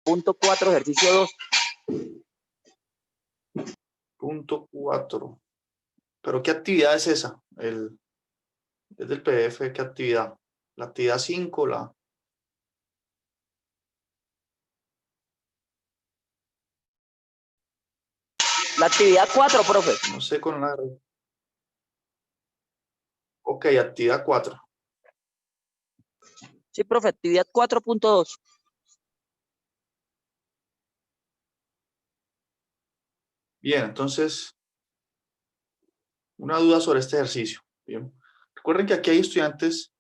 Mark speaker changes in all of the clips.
Speaker 1: punto 4, ejercicio 2.
Speaker 2: Punto 4. ¿Pero qué actividad es esa? Es del PDF, ¿qué actividad? La actividad 5, la...
Speaker 1: La actividad 4, profe.
Speaker 2: No sé con la... Ok, actividad 4.
Speaker 1: Sí, profe, actividad 4.2.
Speaker 2: Bien, entonces, una duda sobre este ejercicio. Bien. Recuerden que aquí hay estudiantes,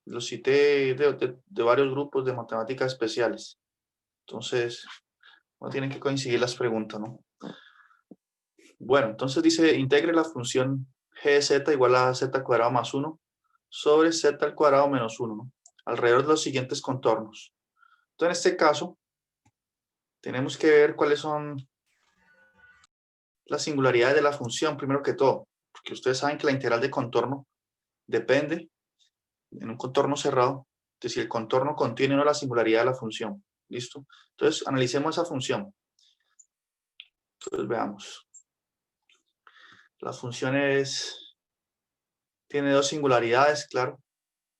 Speaker 2: los cité de varios grupos de matemáticas especiales. Entonces, no tienen que coincidir las preguntas, ¿no? Bueno, entonces dice, integre la función g de z igual a z al cuadrado más 1 sobre z al cuadrado menos 1, ¿no? Alrededor de los siguientes contornos. Entonces, en este caso, tenemos que ver cuáles son las singularidades de la función, primero que todo, porque ustedes saben que la integral de contorno depende, en un contorno cerrado, de si el contorno contiene o no la singularidad de la función. ¿Listo? Entonces, analicemos esa función. Entonces, veamos. La función tiene dos singularidades, claro.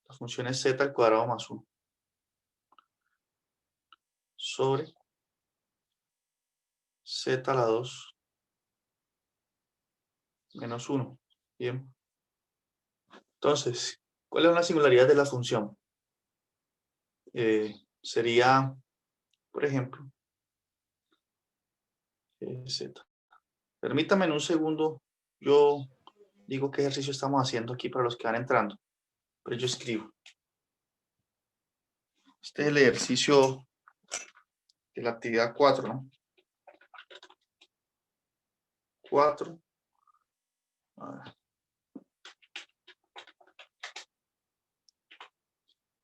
Speaker 2: La función es z al cuadrado más 1 sobre z a la 2 menos 1. Bien. Entonces, ¿cuál es la singularidad de la función? Sería, por ejemplo, z. Permítame en un segundo, yo digo qué ejercicio estamos haciendo aquí para los que van entrando, pero yo escribo. Este es el ejercicio de la actividad 4, ¿no? 4. A ver.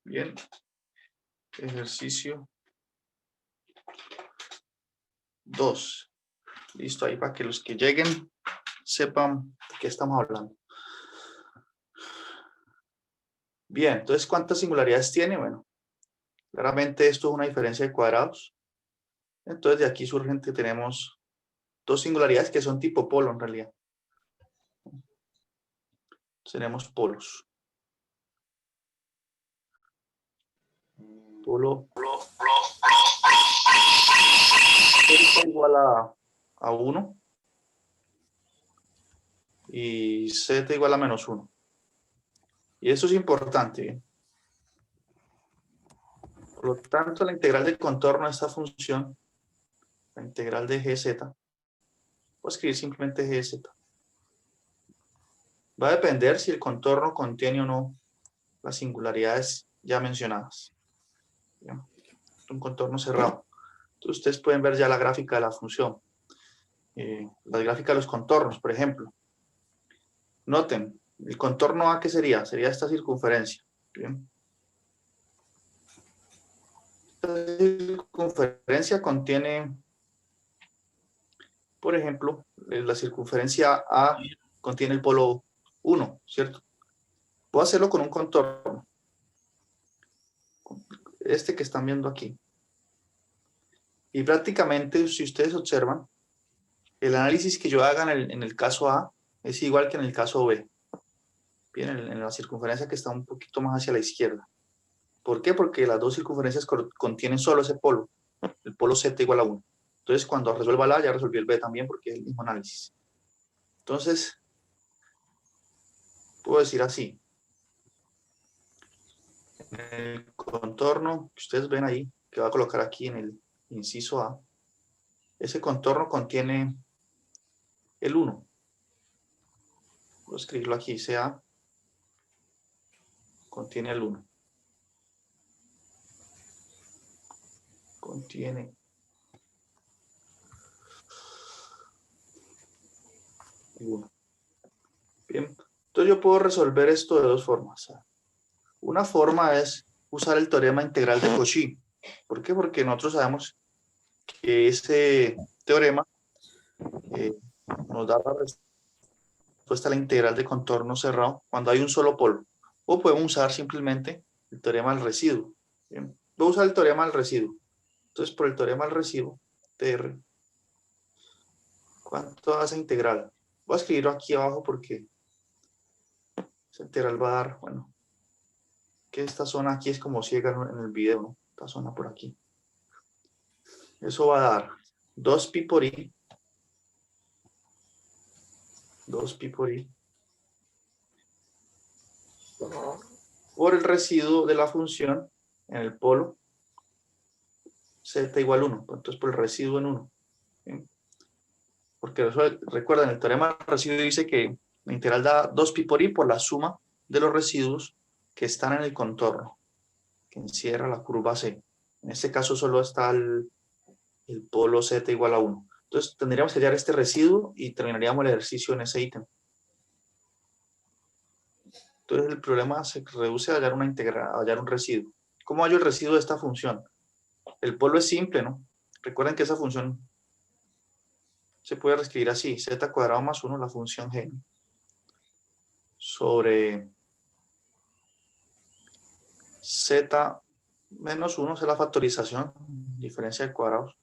Speaker 2: Bien. Ejercicio 2. Listo, ahí para que los que lleguen sepan de qué estamos hablando. Bien, entonces, ¿cuántas singularidades tiene? Bueno, claramente esto es una diferencia de cuadrados. Entonces, de aquí surgen que tenemos dos singularidades que son tipo polo en realidad. Tenemos polos. Polo z igual a 1 y z igual a menos 1. Y eso es importante, ¿eh? Por lo tanto, la integral del contorno de esta función, la integral de gz, voy a escribir simplemente gz. Va a depender si el contorno contiene o no las singularidades ya mencionadas. ¿Bien? Un contorno cerrado. Entonces, ustedes pueden ver ya la gráfica de la función. La gráfica de los contornos, por ejemplo. Noten, el contorno A, ¿qué sería? Sería esta circunferencia. ¿Bien? Esta circunferencia contiene, por ejemplo, la circunferencia A contiene el polo 1, ¿cierto? Voy a hacerlo con un contorno. Este que están viendo aquí. Y prácticamente, si ustedes observan, el análisis que yo haga en el caso A es igual que en el caso B. Bien, en la circunferencia que está un poquito más hacia la izquierda. ¿Por qué? Porque las dos circunferencias contienen solo ese polo, el polo z igual a 1. Entonces, cuando resuelva la A, ya resolví el B también porque es el mismo análisis. Entonces, puedo decir así. En el contorno que ustedes ven ahí, que voy a colocar aquí en el inciso A, ese contorno contiene el 1. Voy a escribirlo aquí, CA contiene el 1. Contiene el 1. Bien, entonces yo puedo resolver esto de dos formas. Una forma es usar el teorema integral de Cauchy. ¿Por qué? Porque nosotros sabemos que ese teorema nos da la respuesta a la integral de contorno cerrado cuando hay un solo polo. O podemos usar simplemente el teorema del residuo. Bien, voy a usar el teorema del residuo. Entonces, por el teorema del residuo, TR, ¿cuánto da esa integral? Voy a escribirlo aquí abajo porque esa integral va a dar, bueno, que esta zona aquí es como ciega en el video, ¿no? Esta zona por aquí. Eso va a dar 2pi por i, 2pi por i, por el residuo de la función en el polo z igual 1. Entonces, por el residuo en 1. ¿Sí? Porque eso, recuerden, el teorema del residuo dice que la integral da 2pi por i por la suma de los residuos que están en el contorno, que encierra la curva C. En este caso solo está el polo z igual a 1. Entonces tendríamos que hallar este residuo y terminaríamos el ejercicio en ese ítem. Entonces el problema se reduce a hallar una integral, a hallar un residuo. ¿Cómo hallo el residuo de esta función? El polo es simple, ¿no? Recuerden que esa función se puede reescribir así, z cuadrado más 1, la función g, sobre z menos 1, es la factorización, diferencia de cuadrados,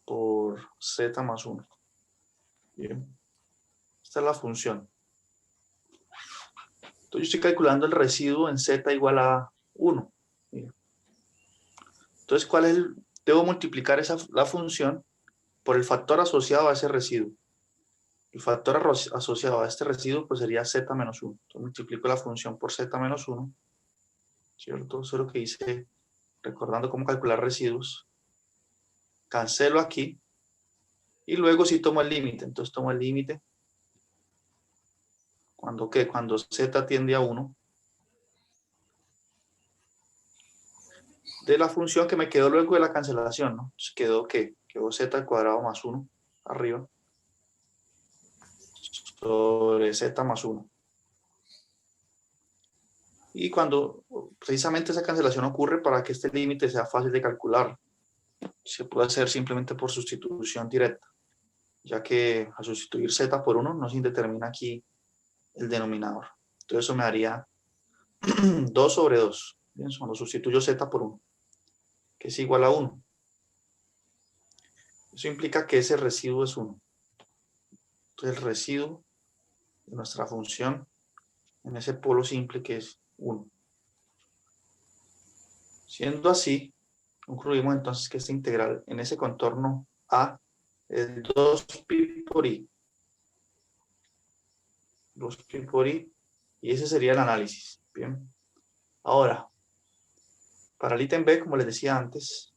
Speaker 2: por z más 1. Bien. Esta es la función. Entonces yo estoy calculando el residuo en z igual a 1. Bien. Entonces, ¿cuál es debo multiplicar la función por el factor asociado a ese residuo. El factor asociado a este residuo pues sería z menos 1. Entonces multiplico la función por z menos 1, ¿cierto? Eso es lo que hice recordando cómo calcular residuos. Cancelo aquí y luego sí tomo el límite. Entonces tomo el límite cuando z tiende a 1 de la función que me quedó luego de la cancelación, ¿no? Entonces quedó ¿qué? Quedó z al cuadrado más 1 arriba sobre z más 1. Y cuando precisamente esa cancelación ocurre para que este límite sea fácil de calcular, se puede hacer simplemente por sustitución directa, ya que al sustituir z por 1 no se indetermina aquí el denominador. Entonces eso me daría 2 sobre 2. Bien, cuando sustituyo z por 1, que es igual a 1. Eso implica que ese residuo es 1. Entonces el residuo de nuestra función en ese polo simple que es 1. Siendo así, concluimos entonces que esta integral en ese contorno A es 2pi por i. 2pi por i. Y ese sería el análisis. Bien. Ahora, para el ítem B, como les decía antes,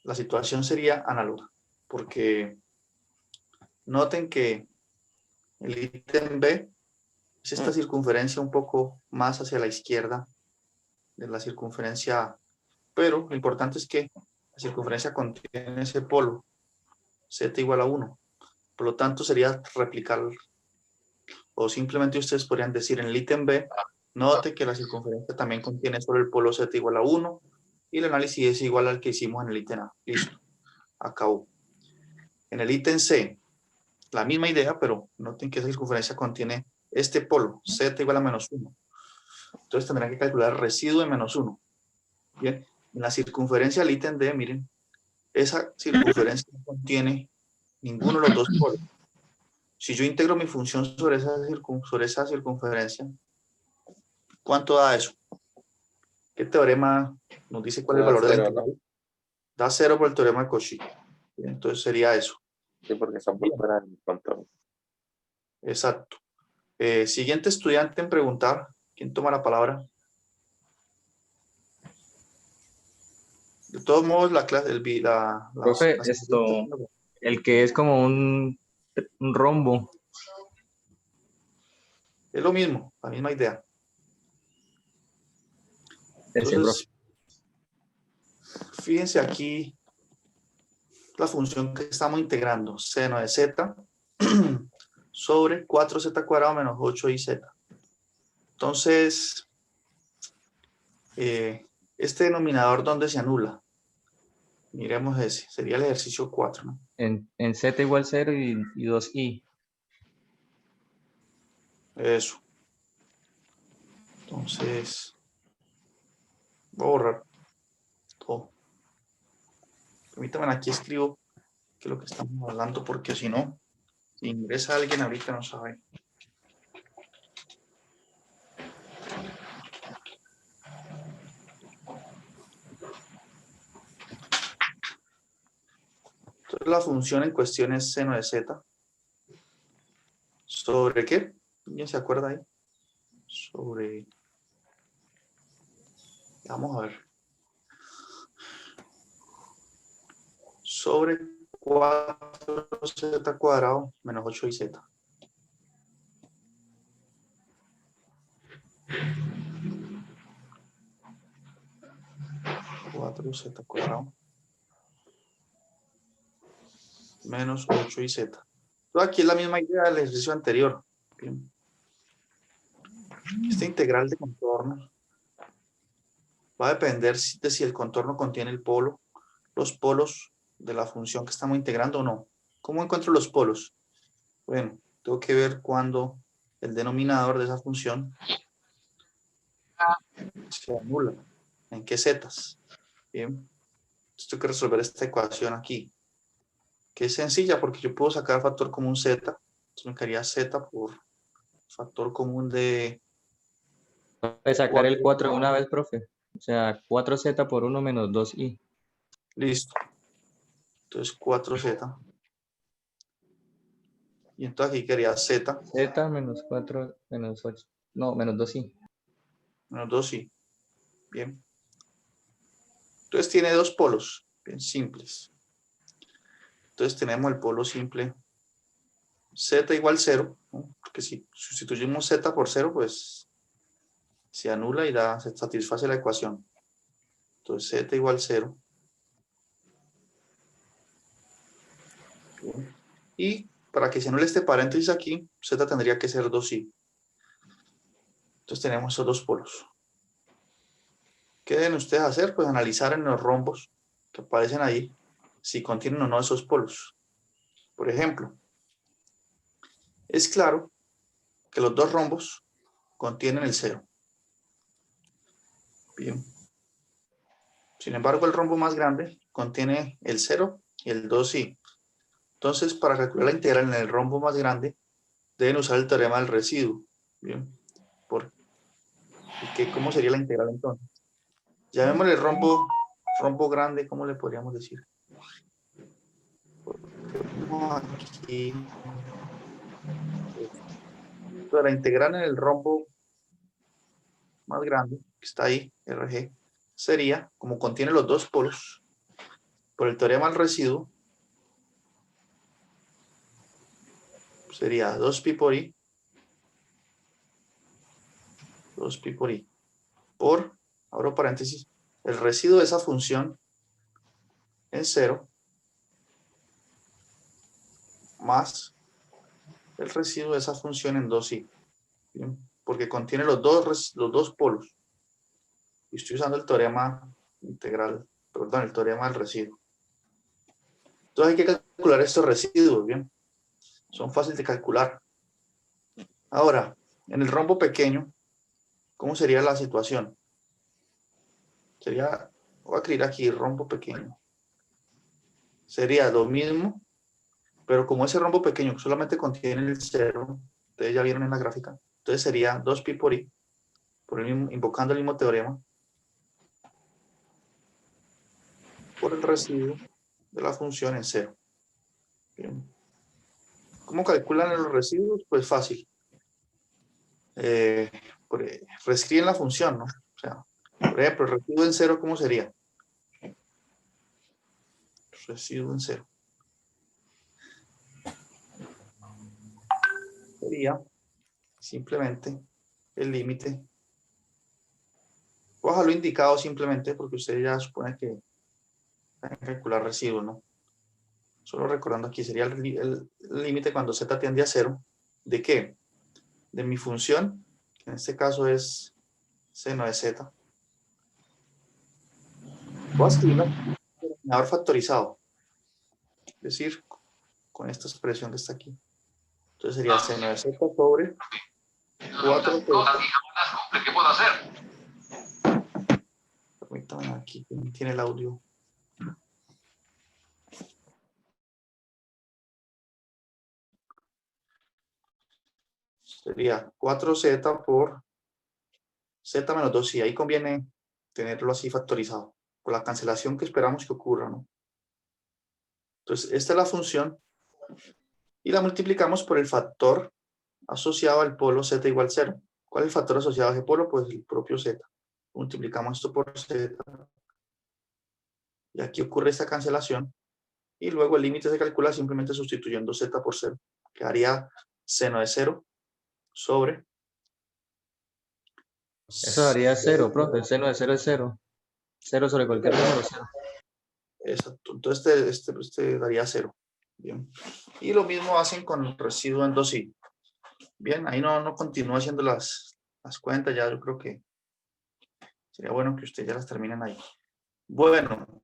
Speaker 2: la situación sería análoga. Porque noten que el ítem B es esta circunferencia un poco más hacia la izquierda de la circunferencia A. Pero lo importante es que la circunferencia contiene ese polo, z igual a 1. Por lo tanto, sería replicar, o simplemente ustedes podrían decir en el ítem B, note que la circunferencia también contiene solo el polo z igual a 1 y el análisis es igual al que hicimos en el ítem A. Listo, acabó. En el ítem C, la misma idea, pero noten que esa circunferencia contiene este polo, z igual a menos 1. Entonces tendrán que calcular el residuo de menos 1. Bien, en la circunferencia del ítem D, miren, esa circunferencia no contiene ninguno de los dos polos. Si yo integro mi función sobre esa circunferencia, ¿cuánto da eso? ¿Qué teorema nos dice cuál es el
Speaker 3: Da
Speaker 2: valor de la
Speaker 3: cero,
Speaker 2: integral?
Speaker 3: ¿no?
Speaker 2: Da 0 por el teorema de Cauchy. Entonces sería eso.
Speaker 3: Sí, porque están por
Speaker 2: Bien,
Speaker 3: fuera del contorno.
Speaker 2: exacto. Siguiente estudiante en preguntar. ¿Quién toma la palabra? De todos modos, la clase,
Speaker 4: Profe,
Speaker 2: las
Speaker 4: esto, el que es como un rombo.
Speaker 2: es lo mismo, la misma idea.
Speaker 4: Ese, profe.
Speaker 2: Entonces, fíjense aquí la función que estamos integrando, seno de z sobre 4z cuadrado menos 8iz. Entonces, este denominador, ¿dónde se anula? Miremos ese, sería el ejercicio 4, ¿no?
Speaker 4: En z igual 0 y 2i.
Speaker 2: Eso. Entonces, Voy a borrar todo. Permítanme, aquí escribo qué es lo que estamos hablando, porque si no, si ingresa alguien ahorita no sabe. Entonces, la función en cuestión es seno de z. ¿Sobre qué? ¿Quién se acuerda ahí? Sobre... Vamos a ver. Sobre 4z cuadrado menos 8iz. Cuatro z cuadrado menos 8iz. Entonces, aquí es la misma idea del ejercicio anterior. Bien. Esta integral de contorno va a depender de si el contorno contiene los polos de la función que estamos integrando o no. ¿Cómo encuentro los polos? Bueno, tengo que ver cuando el denominador de esa función se anula. ¿En qué zetas? Bien. Entonces tengo que resolver esta ecuación aquí, que es sencilla porque yo puedo sacar factor común z. Entonces me quedaría z por factor común de...
Speaker 4: Puede sacar el 4 de una vez, profe. O sea, 4z por 1 menos 2i.
Speaker 2: Listo. Entonces 4z. Y entonces aquí quería z
Speaker 4: Z menos 4 menos 8. No, menos 2i.
Speaker 2: menos 2i. Bien. Entonces tiene dos polos, bien simples. Entonces tenemos el polo simple z igual 0, ¿no? Porque si sustituimos z por 0, pues se anula y se satisface la ecuación. Entonces z igual 0. Bien. Y para que se anule este paréntesis aquí, z tendría que ser 2i. Entonces tenemos esos dos polos. ¿Qué deben ustedes hacer? Pues analizar en los rombos que aparecen ahí si contienen o no esos polos. Por ejemplo, es claro que los dos rombos contienen el 0. Bien. Sin embargo, el rombo más grande contiene el 0 y el 2i. Entonces, para calcular la integral en el rombo más grande, deben usar el teorema del residuo. Bien. ¿Cómo sería la integral entonces? Llamémosle el rombo grande, ¿cómo le podríamos decir? Aquí, la integral en el rombo más grande, que está ahí, RG, sería, como contiene los dos polos, por el teorema del residuo, sería 2pi por i, 2pi por i, por, abro paréntesis, el residuo de esa función en 0, más el residuo de esa función en 2i, ¿bien? Porque contiene los dos polos. Y estoy usando el teorema integral, perdón, el teorema del residuo. Entonces hay que calcular estos residuos, ¿bien? Son fáciles de calcular. Ahora, en el rombo pequeño, ¿cómo sería la situación? Sería, voy a escribir aquí, rombo pequeño. Sería lo mismo, pero como ese rombo pequeño solamente contiene el 0, ustedes ya vieron en la gráfica, entonces sería 2pi por i, invocando el mismo teorema, por el residuo de la función en 0. Bien. ¿Cómo calculan los residuos? Pues fácil. Reescriben la función, ¿no? O sea, por ejemplo, el residuo en 0, ¿cómo sería? Residuo en 0. Sería simplemente el límite. Voy a dejarlo indicado simplemente porque ustedes ya suponen que van a calcular residuos, ¿no? Solo recordando aquí, sería el límite cuando z tiende a 0. ¿De qué? De mi función, que en este caso es seno de z. Voy a escribir un denominador factorizado. Es decir, con esta expresión que está aquí. Entonces sería seno de z sobre 4. Permítame aquí, tiene el audio. Sería 4z por z menos 2i. Ahí conviene tenerlo así factorizado, por la cancelación que esperamos que ocurra, ¿no? Entonces, esta es la función y la multiplicamos por el factor asociado al polo z igual 0. ¿Cuál es el factor asociado a ese polo? Pues el propio z. Multiplicamos esto por z. Y aquí ocurre esta cancelación. Y luego el límite se calcula simplemente sustituyendo z por 0. Quedaría seno de 0 sobre...
Speaker 4: Eso daría 0, profe. El seno de 0 es 0. 0 sobre cualquier número, 0.
Speaker 2: Exacto. Entonces este daría 0. Bien. Y lo mismo hacen con el residuo en 2i. Bien, ahí no continúo haciendo las cuentas. Ya yo creo que sería bueno que ustedes ya las terminen ahí. Bueno,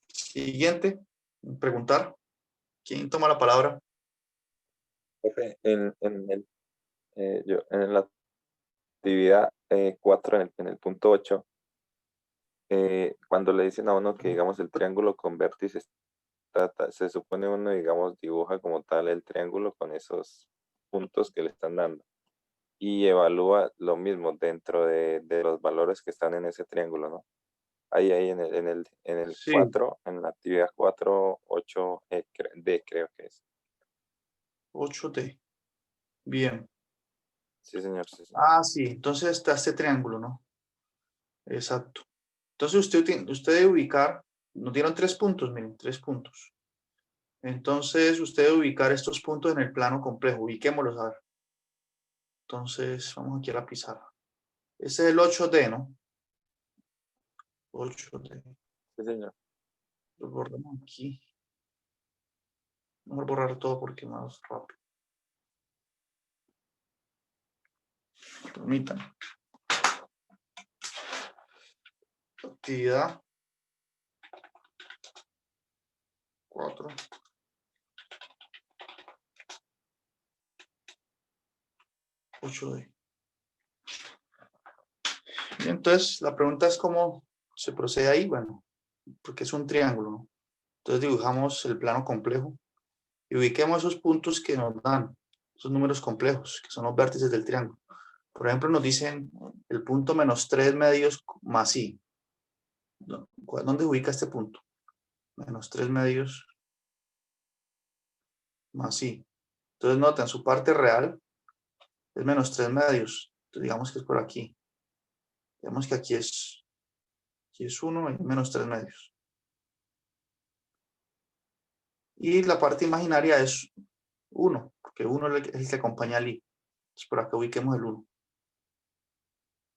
Speaker 2: siguiente. Preguntar. ¿Quién toma la palabra?
Speaker 3: Profe, en la actividad 4, en el punto 8, cuando le dicen a uno que, digamos, el triángulo con vértices, se supone uno, digamos, dibuja como tal el triángulo con esos puntos que le están dando y evalúa lo mismo dentro de los valores que están en ese triángulo, ¿no? Ahí en el
Speaker 2: Sí.
Speaker 3: 4, en la actividad 4, 8, D creo que es.
Speaker 2: 8D. Bien.
Speaker 3: Sí, señor. Sí, señor.
Speaker 2: Ah, sí. Entonces está este triángulo, ¿no? Exacto. Entonces usted debe ubicar, nos dieron 3 puntos, miren, 3 puntos. Entonces usted debe ubicar estos puntos en el plano complejo. Ubiquémoslos, a ver. Entonces, vamos aquí a la pizarra. Ese es el 8D, ¿no? 8D.
Speaker 3: Sí, señor.
Speaker 2: Lo borramos aquí. Vamos a borrar todo porque es más rápido. Permítanme. Actividad 4. D. Y entonces, la pregunta es cómo se procede ahí. Bueno, porque es un triángulo, ¿no? Entonces dibujamos el plano complejo y ubiquemos esos puntos que nos dan, esos números complejos, que son los vértices del triángulo. Por ejemplo, nos dicen el punto menos 3 medios más i. ¿Dónde ubica este punto? Menos 3 medios más i. Entonces noten, su parte real es menos 3 medios. Entonces digamos que es por aquí. Digamos que aquí es 1 y menos 3 medios. Y la parte imaginaria es 1, porque 1 es el que acompaña al i. Entonces por acá ubiquemos el 1.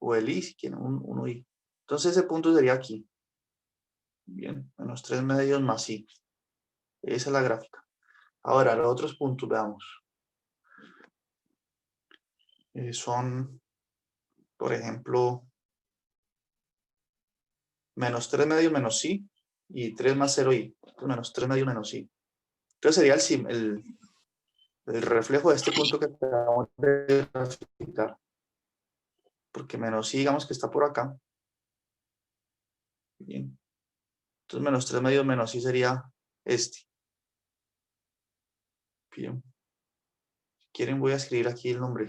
Speaker 2: O el i, si quieren, un 1i. Entonces ese punto sería aquí. Bien, menos 3 medios más i. Esa es la gráfica. Ahora, los otros puntos, veamos. Son, por ejemplo, menos 3 medios menos i y 3 más 0i. Entonces, menos 3 medios menos i. Entonces sería el reflejo de este punto que acabamos de graficar. Porque menos i, digamos que está por acá. Bien. Entonces, menos 3 medios menos i sería este. Bien. Si quieren, voy a escribir aquí el nombre.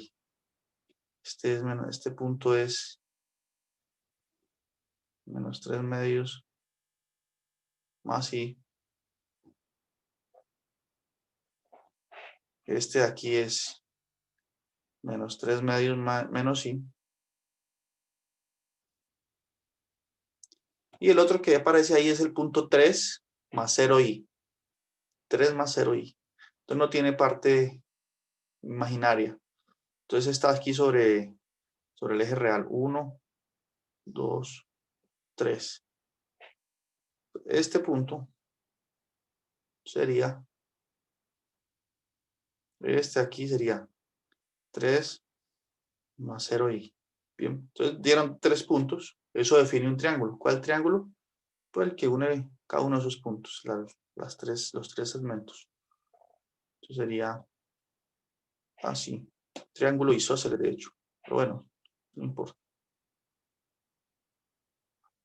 Speaker 2: Este punto es menos 3 medios más i. Este de aquí es menos 3 medios menos i. Y el otro que aparece ahí es el punto 3 más 0i. 3 más 0i. Entonces no tiene parte imaginaria. Entonces está aquí sobre el eje real. 1, 2, 3. Este punto sería, este aquí sería 3 más 0i. Bien, entonces dieron 3 puntos. Eso define un triángulo. ¿Cuál triángulo? Pues el que une cada uno de esos puntos, los 3 segmentos. Entonces sería así. Triángulo isósceles, de hecho. Pero bueno, no importa.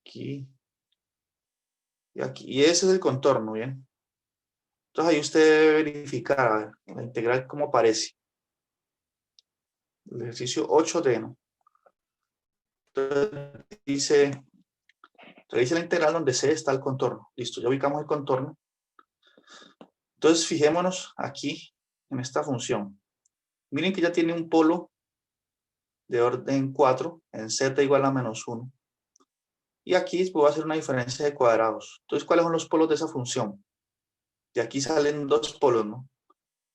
Speaker 2: aquí y aquí. Y ese es el contorno, ¿bien? Entonces ahí usted debe verificar, a ver, la integral cómo aparece. El ejercicio 8D, ¿no? Entonces dice, revise la integral donde C está el contorno. Listo, ya ubicamos el contorno. Entonces fijémonos aquí en esta función. Miren que ya tiene un polo de orden 4 en z igual a -1. Y aquí puedo hacer una diferencia de cuadrados. Entonces, ¿cuáles son los polos de esa función? De aquí salen dos polos, ¿no?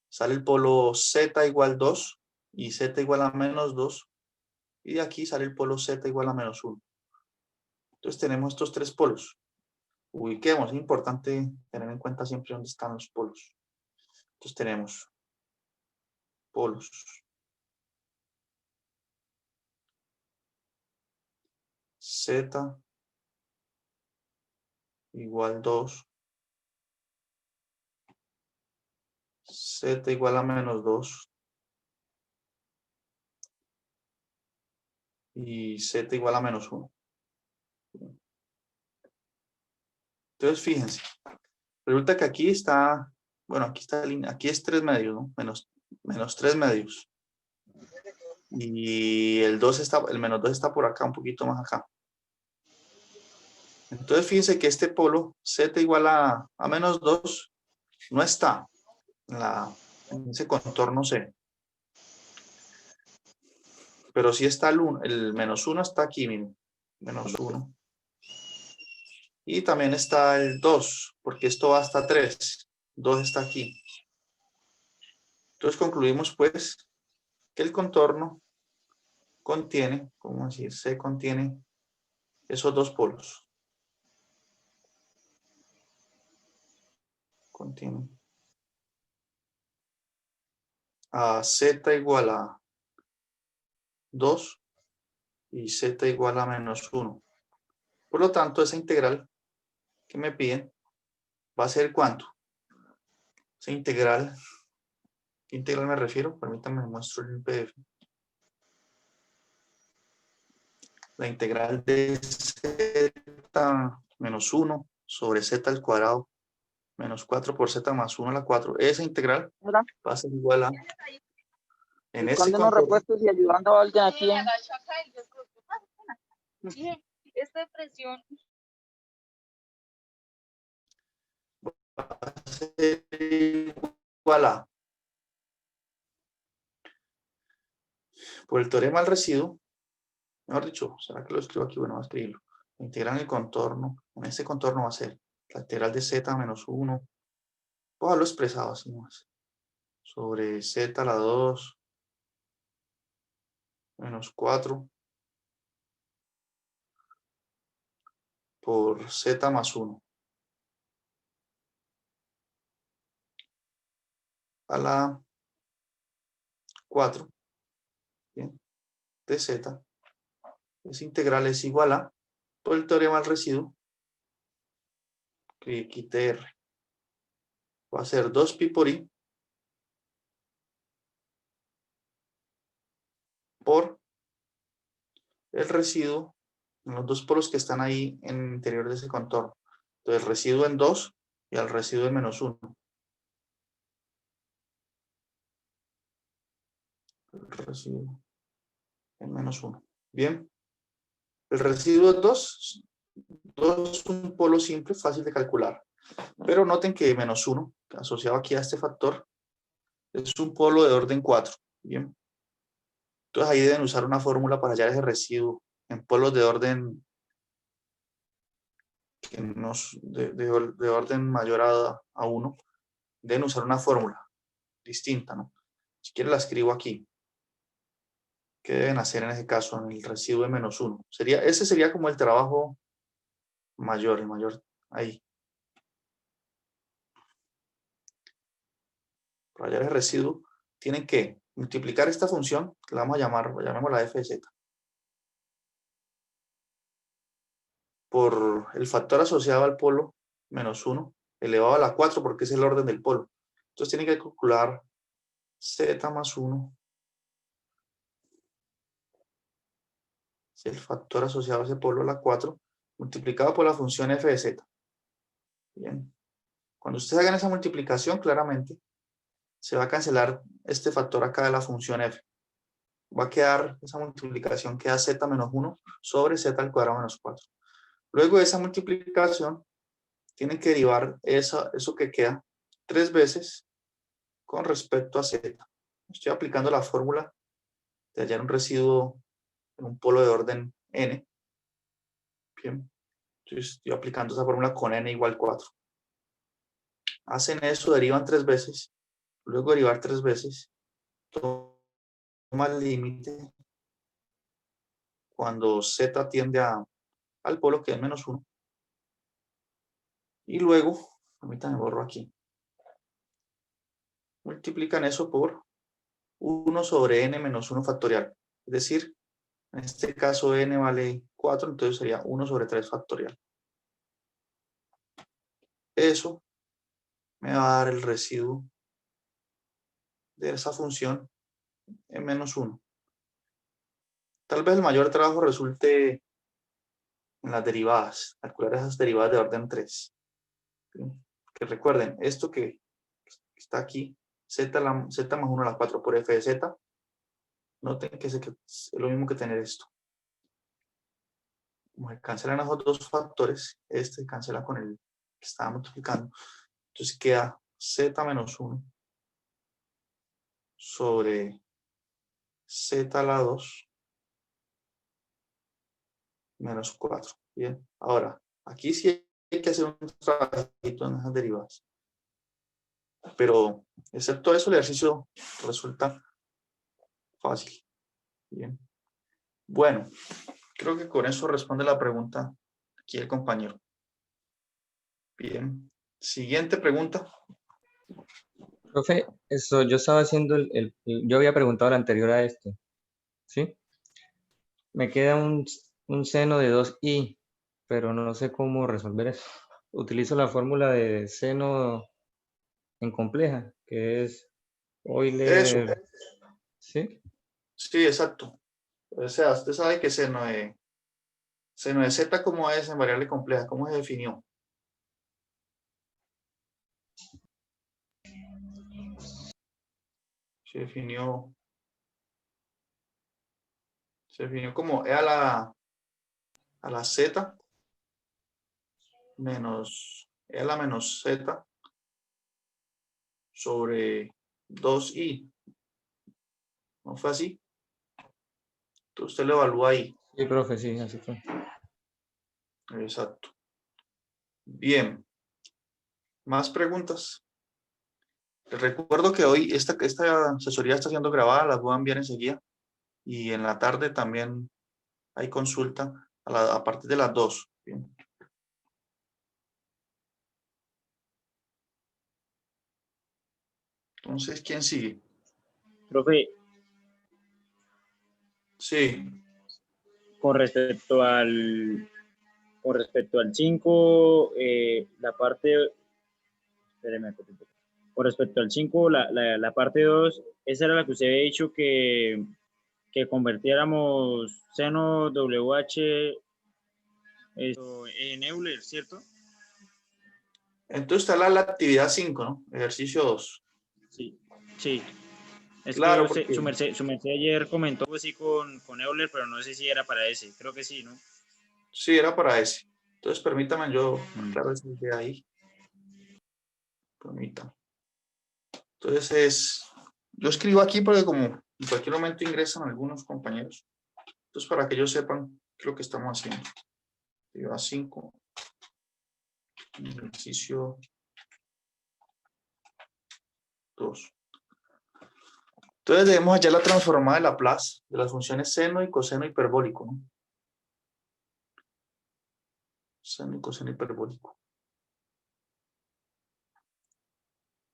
Speaker 2: Sale el polo z igual 2 y z igual a -2. Y de aquí sale el polo z igual a -1. Entonces tenemos estos tres polos. Ubiquemos, es importante tener en cuenta siempre dónde están los polos. Entonces tenemos polos. Z igual 2. Z igual a -2. Y z igual a -1. Entonces, fíjense. Resulta que aquí está, bueno, aquí es 3 medios, ¿no? Menos 3 medios. Y el -2 está por acá, un poquito más acá. Entonces, fíjense que este polo, z igual a -2, no está en ese contorno C. Pero sí está el -1 está aquí, miren. -1. Y también está el 2, porque esto va hasta 3. 2 está aquí. Entonces concluimos pues que el contorno contiene, ¿cómo decir? C contiene esos dos polos. Contiene a z igual a 2 y z igual a -1. Por lo tanto, esa integral que me piden va a ser ¿cuánto? Esa integral, ¿qué integral me refiero? Permítanme muestro el PDF. La integral de z -1 sobre z al cuadrado menos 4 por z más 1 a la 4. Esa integral
Speaker 1: Hola.
Speaker 2: va a ser igual a, en ese
Speaker 1: Buscando unos
Speaker 2: contorno,
Speaker 1: repuestos y ayudando a alguien aquí.
Speaker 5: Esta presión.
Speaker 2: va a ser igual a, por el teorema del residuo, mejor dicho, ¿será que lo escribo aquí? Bueno, voy a escribirlo. La integral en el contorno, en este contorno va a ser la integral de z menos 1, puedo haberlo expresado así más, sobre z a la 2 menos 4 por z más 1 a la 4, ¿bien? De z. Esa integral es igual a, por el teorema del residuo, que quite r, va a ser 2pi por i por el residuo en los dos polos que están ahí en el interior de ese contorno. Entonces, residuo en 2 y al residuo en -1. El residuo en -1. Bien. El residuo es 2. 2 es un polo simple, fácil de calcular. Pero noten que -1, asociado aquí a este factor, es un polo de orden 4. Bien. Entonces ahí deben usar una fórmula para hallar ese residuo en polos de orden de orden mayor a 1. Deben usar una fórmula distinta, ¿no? Si quieren la escribo aquí. ¿Qué deben hacer en ese caso? En el residuo de -1. Ese sería como el trabajo mayor, el mayor ahí. Para hallar el residuo, tienen que multiplicar esta función, que la vamos a llamar, llamémosla f de z, por el factor asociado al polo -1 elevado a la 4, porque es el orden del polo. Entonces tienen que calcular z más 1, es el factor asociado a ese polo a la 4, multiplicado por la función f de z. Bien. Cuando ustedes hagan esa multiplicación, claramente, se va a cancelar este factor acá de la función f. Va a quedar, esa multiplicación queda z menos 1 sobre z al cuadrado menos 4. Luego de esa multiplicación, tienen que derivar eso que queda 3 veces con respecto a z. Estoy aplicando la fórmula de hallar un residuo en un polo de orden n. Bien. Entonces estoy aplicando esa fórmula con n igual 4. Hacen eso, derivan 3 veces. Luego de derivar 3 veces, toma el límite cuando z tiende al polo que es menos 1. Y luego, permítanme borro aquí. Multiplican eso por 1 sobre n menos 1 factorial. Es decir, en este caso n vale 4, entonces sería 1 sobre 3 factorial. Eso me va a dar el residuo de esa función en menos 1. Tal vez el mayor trabajo resulte en las derivadas, calcular esas derivadas de orden 3. Que recuerden, esto que está aquí, z más 1 a la 4 por f de z, noten que es lo mismo que tener esto. Como se cancelan esos dos factores, este cancela con el que estaba multiplicando. Entonces queda z menos 1 sobre z a la 2 menos 4. Bien, ahora, aquí sí hay que hacer un trabajito en esas derivadas. Pero, excepto eso, el ejercicio resulta fácil. Bien. Bueno, creo que con eso responde la pregunta aquí el compañero. Bien. Siguiente pregunta.
Speaker 4: Profe, eso yo estaba haciendo yo había preguntado el anterior a este, ¿sí? Me queda un seno de 2i, pero no sé cómo resolver eso. Utilizo la fórmula de seno en compleja, que es
Speaker 2: Eso.
Speaker 4: Euler, ¿sí?
Speaker 2: Sí, exacto. O sea, usted sabe que seno de z, ¿cómo es en variable compleja? ¿Cómo se definió? Se definió como e a la z menos e a la menos z sobre 2i. ¿No fue así? Entonces usted lo evalúa ahí.
Speaker 4: Sí, profe, sí, así fue.
Speaker 2: Exacto. Bien. ¿Más preguntas? Les recuerdo que hoy esta asesoría está siendo grabada, las voy a enviar enseguida. Y en la tarde también hay consulta a partir de las 2. Bien. Entonces, ¿quién sigue?
Speaker 6: Profe,
Speaker 2: Sí.
Speaker 6: con respecto al 5, la parte, espéreme, con respecto al 5, la parte 2, esa era la que usted había dicho que convirtiéramos seno WH en Euler, ¿cierto?
Speaker 2: Entonces está la actividad 5, ¿no? Ejercicio 2.
Speaker 6: Sí, sí. Es
Speaker 2: Claro,
Speaker 6: que
Speaker 2: porque
Speaker 6: su merced ayer comentó algo así con Euler, pero no sé si era para ese. Creo que sí, ¿no?
Speaker 2: sí, era para ese. Entonces, permítame, yo aclaro esa idea ahí. Permítame. Entonces, yo escribo aquí porque como en cualquier momento ingresan algunos compañeros. Entonces, para que ellos sepan qué es lo que estamos haciendo. Actividad 5. Ejercicio 2. Entonces, debemos hallar la transformada de Laplace de las funciones seno y coseno hiperbólico, ¿no? Seno y coseno hiperbólico.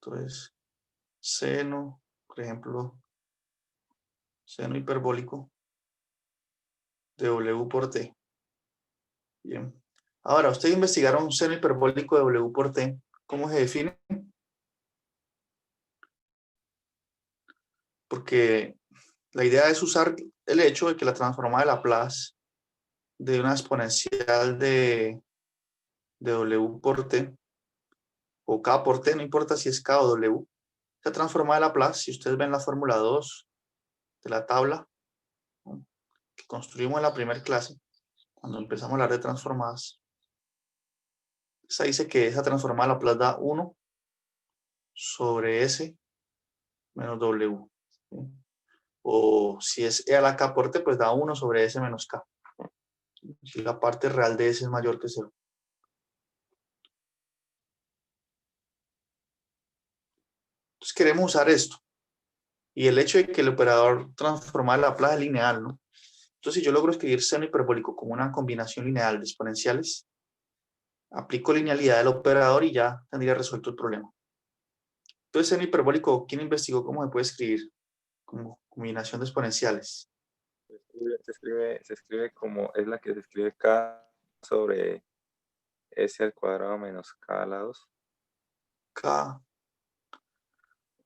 Speaker 2: Entonces, seno, por ejemplo, seno hiperbólico de W por T. Bien. Ahora, ustedes investigaron un seno hiperbólico de W por T. ¿Cómo se define? Porque la idea es usar el hecho de que la transformada de Laplace de una exponencial de W por T, o K por T, no importa si es K o W, esa transformada de Laplace, si ustedes ven la fórmula 2 de la tabla, ¿no?, que construimos en la primera clase, cuando empezamos a hablar de transformadas, esa dice que esa transformada de Laplace da 1 sobre S menos W. ¿Sí? O si es E a la K por T, pues da 1 sobre S menos K. Si la parte real de S es mayor que 0. Entonces queremos usar esto. Y el hecho de que el operador transformado de Laplace es lineal, ¿no? Entonces, si yo logro escribir seno hiperbólico como una combinación lineal de exponenciales, aplico linealidad del operador y ya tendría resuelto el problema. Entonces, seno hiperbólico, ¿quién investigó cómo se puede escribir? Como combinación de exponenciales.
Speaker 3: Se escribe como, es la que se escribe K sobre S al cuadrado menos K a la 2.
Speaker 2: K.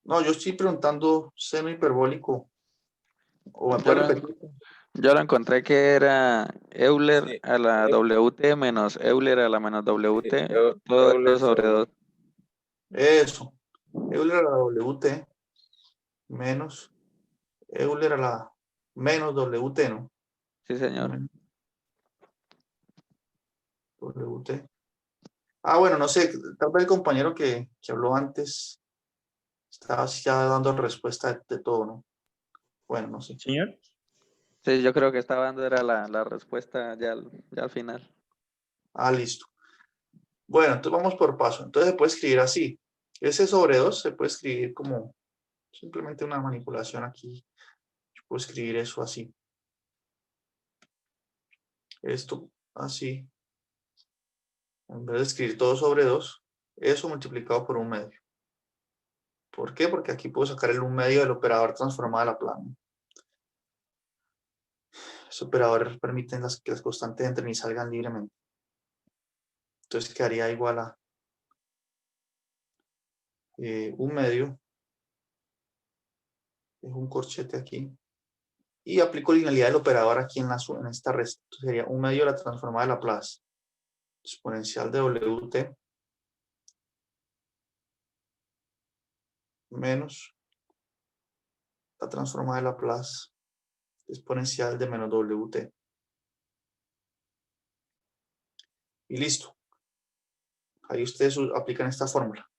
Speaker 2: No, yo estoy preguntando seno hiperbólico. ¿O me puede repetir?
Speaker 7: Yo lo encontré que era Euler
Speaker 3: Sí,
Speaker 7: a la WT menos Euler a la menos WT, todo
Speaker 3: Euler
Speaker 7: sobre 2.
Speaker 2: Eso. Euler a la WT menos Euler a la menos WT, ¿no?
Speaker 7: Sí, señor.
Speaker 2: WT. Ah, bueno, no sé, tal vez el compañero que habló antes estaba ya dando respuesta de todo, ¿no? Bueno, no sé.
Speaker 6: Señor.
Speaker 7: Sí, yo creo que estaba dando era la respuesta ya al final.
Speaker 2: Ah, listo. Bueno, entonces vamos por paso. Entonces se puede escribir así. S sobre 2 se puede escribir como simplemente una manipulación aquí. Yo puedo escribir eso así. Esto así. En vez de escribir todo sobre 2, eso multiplicado por 1/2. ¿Por qué? Porque aquí puedo sacar el 1/2 del operador transformado de Laplace. Los operadores permiten que las constantes entren y salgan libremente. Entonces quedaría igual a 1/2. Es un corchete aquí. Y aplico linealidad del operador aquí en esta resta. Entonces sería 1/2 de la transformada de Laplace. Exponencial de WT menos la transformada de Laplace exponencial de menos WT. Y listo. Ahí ustedes aplican esta fórmula.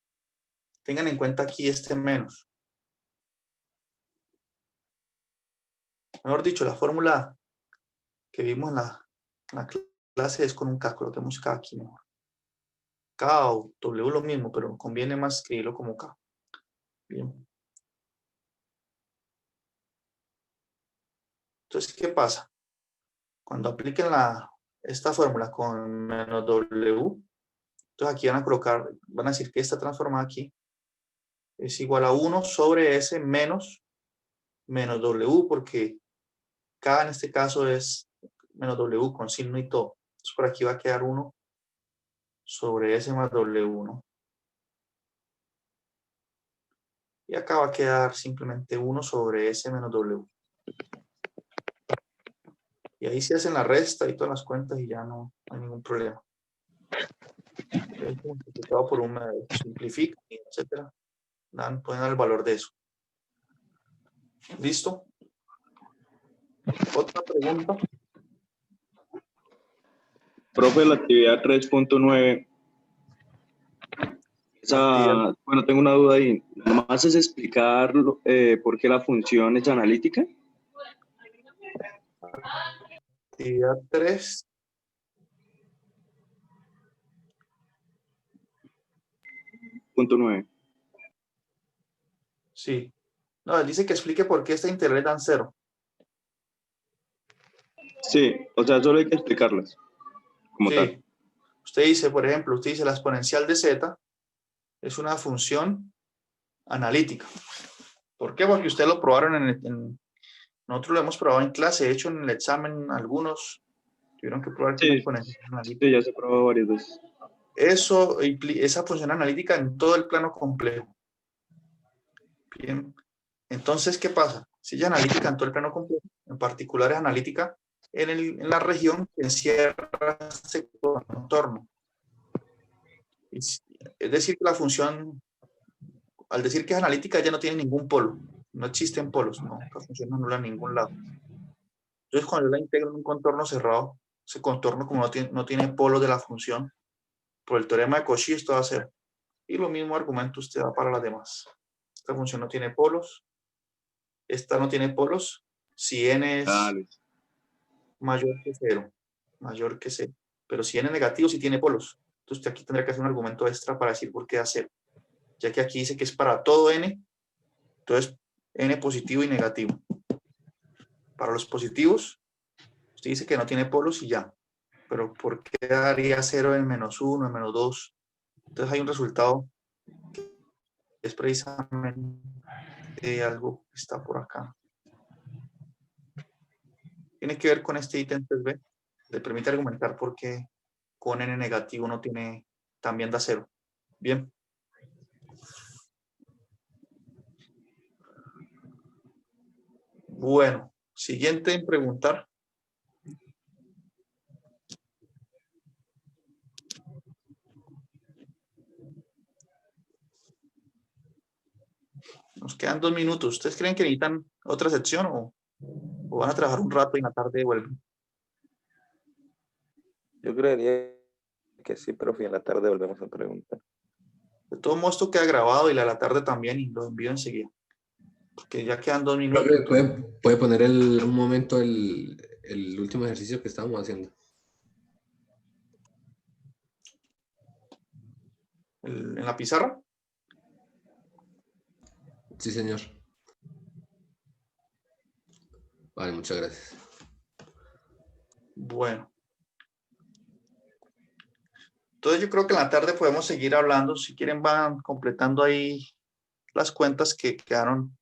Speaker 2: Tengan en cuenta aquí este menos. Mejor dicho, la fórmula que vimos en la clase es con un K. Coloquemos K aquí mejor. K o W lo mismo, pero conviene más escribirlo como K. Bien. Entonces, ¿qué pasa? Cuando apliquen esta fórmula con menos W, entonces aquí van a decir que esta transformada aquí es igual a 1 sobre S menos W, porque K en este caso es menos W con signo y todo. Entonces por aquí va a quedar 1 sobre S más W, ¿no? Y acá va a quedar simplemente 1 sobre S menos W. Y ahí se hacen la resta y todas las cuentas y ya no hay ningún problema. Es multiplicado por 1, simplifica, etcétera. Pueden dar el valor de eso. ¿Listo? Otra pregunta.
Speaker 8: Profe, la actividad 3.9. Bueno, tengo una duda ahí. ¿Nada más es explicar por qué la función es analítica?
Speaker 2: Actividad 3.
Speaker 8: Punto 9.
Speaker 2: Sí. No, él dice que explique por qué esta integral dan 0.
Speaker 8: Sí, o sea, solo hay que explicarlas como
Speaker 2: Sí.
Speaker 8: tal.
Speaker 2: Usted dice, por ejemplo, la exponencial de z es una función analítica. ¿Por qué? Porque ustedes lo probaron nosotros lo hemos probado en clase. De hecho, en el examen algunos tuvieron que probar que una exponencial analítica.
Speaker 8: Sí, ya se probó varias veces.
Speaker 2: Esa función analítica en todo el plano complejo. Bien. Entonces, ¿qué pasa? Si ella es analítica en todo el plano complejo, en particular es analítica en la región que encierra este contorno. Es decir, que la función, al decir que es analítica, ya no tiene ningún polo. No existen polos, no, la función no anula en ningún lado. Entonces, cuando yo la integro en un contorno cerrado, ese contorno, como no tiene polos de la función, por el teorema de Cauchy, esto va a ser. Y lo mismo argumento usted da para las demás. Esta función no tiene polos. Esta no tiene polos. Si n es mayor que 0. Mayor que 0. Pero si n es negativo, sí tiene polos. Entonces, usted aquí tendría que hacer un argumento extra para decir por qué da 0. Ya que aquí dice que es para todo n. Entonces, n positivo y negativo. Para los positivos, usted dice que no tiene polos y ya. Pero ¿por qué daría 0 en -1, en -2? Entonces hay un resultado que es precisamente algo que está por acá. Tiene que ver con este ítem 3b. Le permite argumentar por qué con n negativo no tiene, también da 0. Bien. Bueno, siguiente en preguntar. Nos quedan 2 minutos. ¿Ustedes creen que necesitan otra sección o van a trabajar un rato y en la tarde vuelven?
Speaker 3: Yo creería que sí, profe, en la tarde volvemos a preguntar.
Speaker 2: De todos modos, esto queda grabado y la de la tarde también y lo envío enseguida. Porque ya quedan 2 minutos.
Speaker 9: Profe, ¿puede poner un momento el último ejercicio que estábamos haciendo?
Speaker 2: ¿En la pizarra?
Speaker 9: Sí, señor. Vale, muchas gracias.
Speaker 2: Bueno. Entonces yo creo que en la tarde podemos seguir hablando. Si quieren van completando ahí las cuentas que quedaron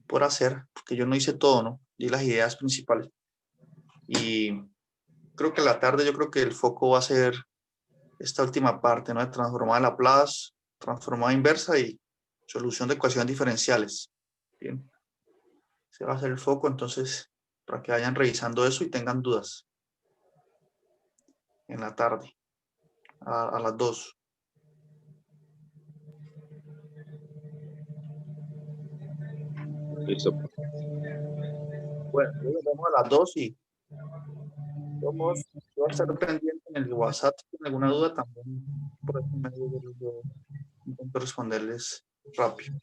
Speaker 2: por hacer, porque yo no hice todo, ¿no? Y las ideas principales. Y creo que en la tarde yo creo que el foco va a ser esta última parte, ¿no? De transformada Laplace, transformada inversa y solución de ecuaciones diferenciales. Bien. Ese va a ser el foco, entonces, para que vayan revisando eso y tengan dudas. En la tarde. A las 2.
Speaker 8: Listo.
Speaker 2: Bueno, nos vemos a las 2 y yo voy a estar pendiente en el WhatsApp. Si tienen alguna duda también, por ese medio yo intento responderles rápido.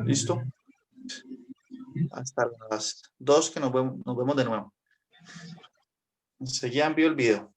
Speaker 2: ¿Listo? Hasta las 2 que nos vemos de nuevo. Enseguida envío el video.